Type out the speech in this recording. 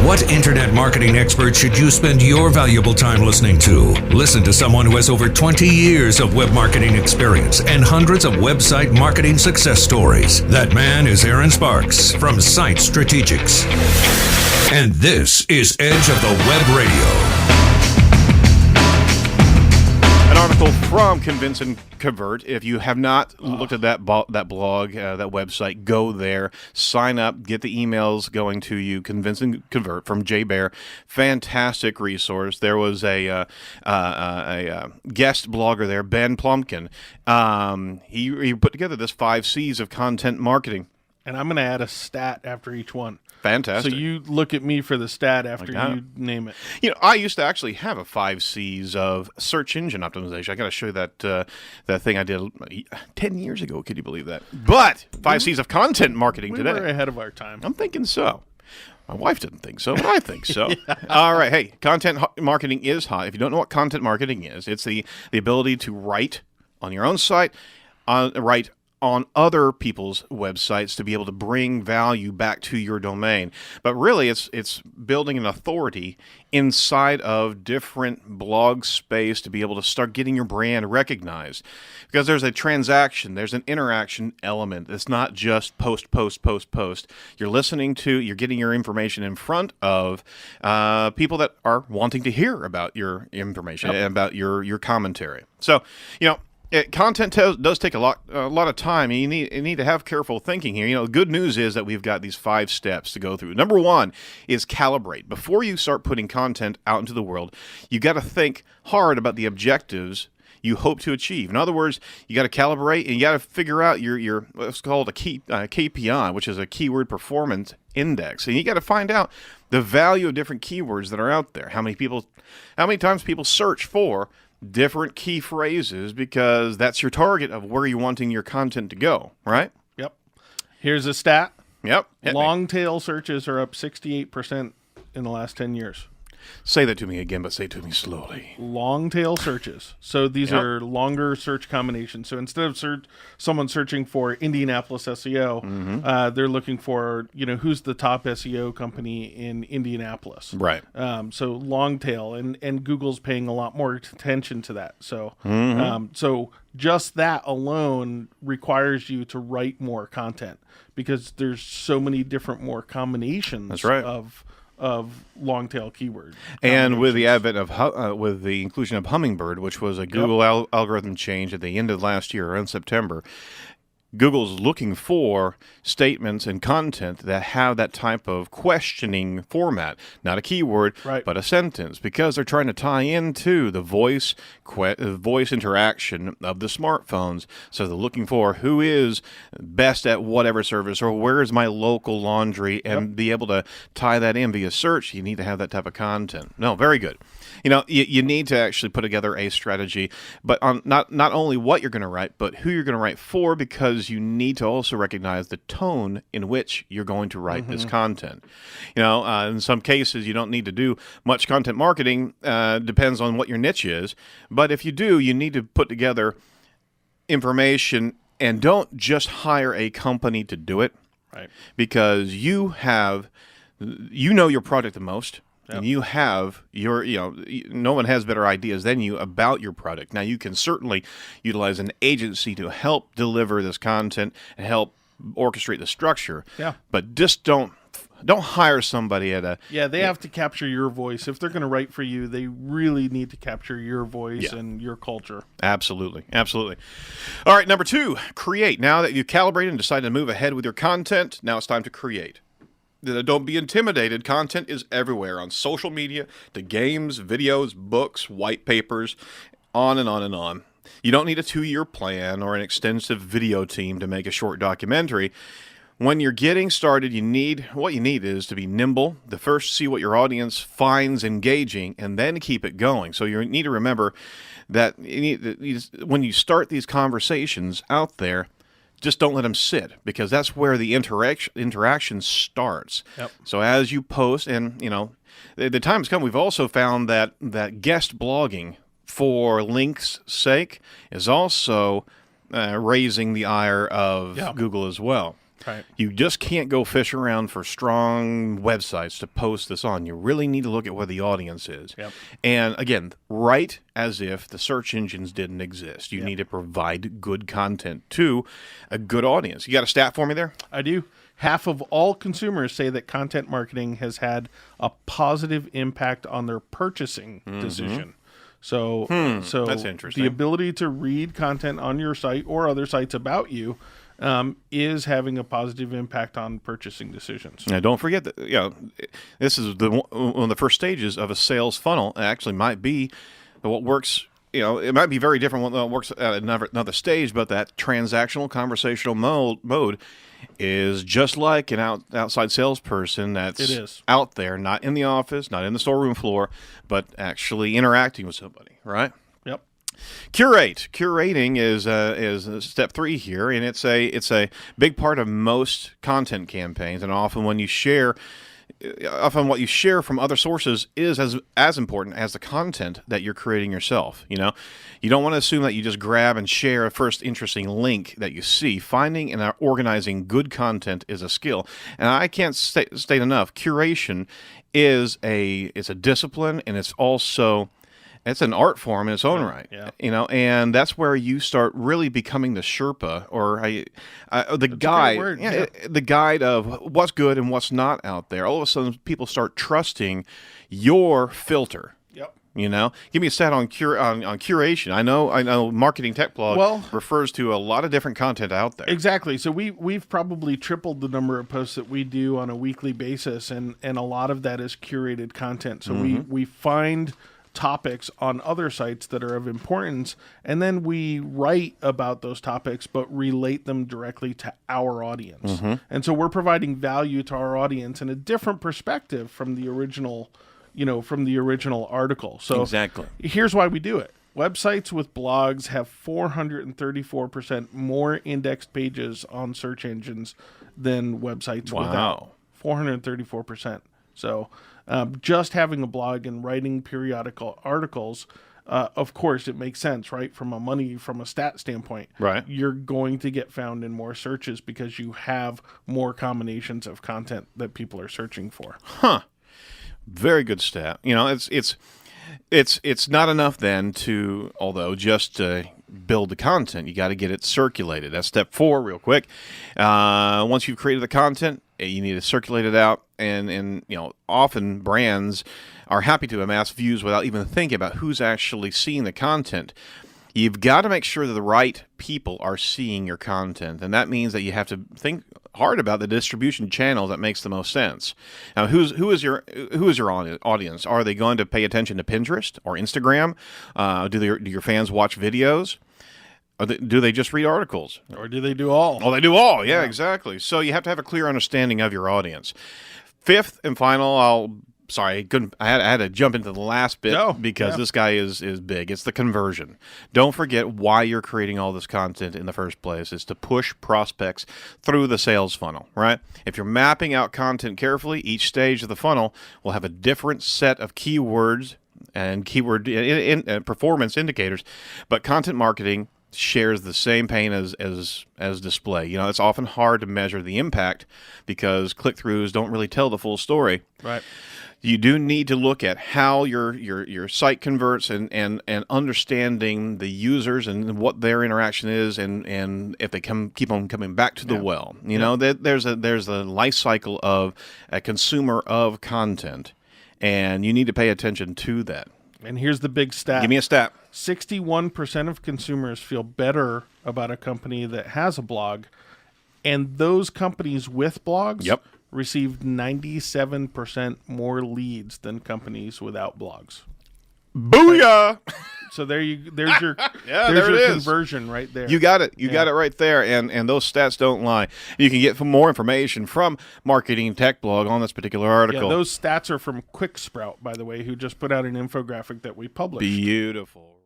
What internet marketing expert should you spend your valuable time listening to? Listen to someone who has over 20 years of web marketing experience and hundreds of website marketing success stories. That man is Aaron Sparks from Site Strategics. And this is Edge of the Web Radio. An article from Convince and Convert. If you have not looked at that blog, that website, go there, sign up, get the emails going to you. Convince and Convert from Jay Baer. Fantastic resource. There was a guest blogger there, Ben Plumpkin. He put together this 5 C's of content marketing. And I'm going to add a stat after each one. Fantastic. So you look at me for the stat after you name it. You know, I used to actually have a 5 C's of search engine optimization. I got to show you that thing I did 10 years ago. Could you believe that? But 5 C's of content marketing today. We were ahead of our time. I'm thinking so. My wife didn't think so, but I think so. Yeah. All right. Hey, content marketing is hot. If you don't know what content marketing is, it's the ability to write on your own site, write on other people's websites to be able to bring value back to your domain. But really, it's building an authority inside of different blog space to be able to start getting your brand recognized. Because there's a transaction, there's an interaction element. It's not just post. You're getting your information in front of people that are wanting to hear about your information and about your commentary. So, you know, content does take a lot of time. You need to have careful thinking here. You know, the good news is that we've got these 5 steps to go through. Number 1 is calibrate. Before you start putting content out into the world, you got to think hard about the objectives you hope to achieve. In other words, you got to calibrate and you got to figure out your what's called a KPI, which is a keyword performance index. And you got to find out the value of different keywords that are out there. How many times people search for different key phrases, because that's your target of where you're wanting your content to go, right? Yep. Here's a stat. Yep. Long tail searches are up 68% in the last 10 years. Say that to me again, but say it to me slowly. Long tail searches. So these are longer search combinations. So instead of someone searching for Indianapolis SEO, they're looking for, who's the top SEO company in Indianapolis. Right. So long tail, and Google's paying a lot more attention to that. So, so just that alone requires you to write more content, because there's so many different more combinations. That's right. of long tail keyword. And with the advent of with the inclusion of Hummingbird, which was a Google algorithm change at the end of last year, around September, Google's looking for statements and content that have that type of questioning format, not a keyword, but a sentence, because they're trying to tie into the voice interaction of the smartphones. So they're looking for who is best at whatever service, or where is my local laundry, and be able to tie that in via search. You need to have that type of content. No, very good. You know, you need to actually put together a strategy, but on not only what you're going to write, but who you're going to write for, because you need to also recognize the tone in which you're going to write this content. You know, in some cases, you don't need to do much content marketing. Depends on what your niche is. But if you do, you need to put together information, and don't just hire a company to do it, because you know your product the most. Yep. And you have no one has better ideas than you about your product. Now, you can certainly utilize an agency to help deliver this content and help orchestrate the structure. Yeah. But just don't hire somebody at a... Yeah, they have to capture your voice. If they're going to write for you, they really need to capture your voice and your culture. Absolutely. Absolutely. All right, number 2, create. Now that you've calibrated and decided to move ahead with your content, now it's time to create. Don't be intimidated. Content is everywhere, on social media, to games, videos, books, white papers, on and on and on. You don't need a 2-year plan or an extensive video team to make a short documentary. When you're getting started, what you need is to be nimble, to first see what your audience finds engaging, and then keep it going. So you need to remember that when you start these conversations out there, just don't let them sit, because that's where the interaction starts. Yep. So as you post, and the time has come, we've also found that guest blogging for links' sake is also raising the ire of Google as well. Right. You just can't go fish around for strong websites to post this on. You really need to look at where the audience is. Yep. And again, write as if the search engines didn't exist. You need to provide good content to a good audience. You got a stat for me there? I do. Half of all consumers say that content marketing has had a positive impact on their purchasing decision. So that's interesting. The ability to read content on your site or other sites about you is having a positive impact on purchasing decisions. Now, don't forget that this is one of the first stages of a sales funnel. It actually might be what works. It might be very different what works at another stage, but that transactional conversational mode is just like an outside salesperson that's out there, not in the office, not in the storeroom floor, but actually interacting with somebody, right? Yep. Curating is step 3 here, and it's a big part of most content campaigns, and often what you share from other sources is as important as the content that you're creating yourself. You don't want to assume that you just grab and share a first interesting link that you see. Finding and organizing good content is a skill, and I can't state enough. Curation is it's a discipline, and it's an art form in its own right. Yeah. And that's where you start really becoming the Sherpa or the guide. The guide of what's good and what's not out there. All of a sudden, people start trusting your filter. Yep. Give me a stat on curation. I know Marketing Tech Blog refers to a lot of different content out there. Exactly. So we've probably tripled the number of posts that we do on a weekly basis, and a lot of that is curated content. So we find topics on other sites that are of importance, and then we write about those topics but relate them directly to our audience. And so we're providing value to our audience in a different perspective from the original article. So exactly. Here's why we do it. Websites with blogs have 434% more indexed pages on search engines than websites without. 434%. So just having a blog and writing periodical articles, of course, it makes sense, right? From a stat standpoint, right? You're going to get found in more searches because you have more combinations of content that people are searching for. Very good stat. It's not enough then just build the content. You got to get it circulated. That's step 4 real quick. Once you've created the content, you need to circulate it out, and often brands are happy to amass views without even thinking about who's actually seeing the content. You've got to make sure that the right people are seeing your content, and that means that you have to think hard about the distribution channel that makes the most sense. Now, who is your audience? Are they going to pay attention to Pinterest or Instagram? Do your fans watch videos? Do they just read articles? Or do they do all? Oh, they do all. Yeah, exactly. So you have to have a clear understanding of your audience. 5th and final, I had to jump into the last bit because this guy is big. It's the conversion. Don't forget why you're creating all this content in the first place. Is to push prospects through the sales funnel, right? If you're mapping out content carefully, each stage of the funnel will have a different set of keywords and keyword performance indicators, but content marketing shares the same pain as display. It's often hard to measure the impact because click-throughs don't really tell the full story. Right. You do need to look at how your site converts and understanding the users and what their interaction is and if they keep on coming back to the well. There's a life cycle of a consumer of content, and you need to pay attention to that. And here's the big stat. Give me a stat. 61% of consumers feel better about a company that has a blog, and those companies with blogs received 97% more leads than companies without blogs. Booyah! So there's your conversion right there. You got it. You got it right there. And those stats don't lie. You can get more information from Marketing Tech Blog on this particular article. Yeah, those stats are from QuickSprout, by the way, who just put out an infographic that we published. Beautiful.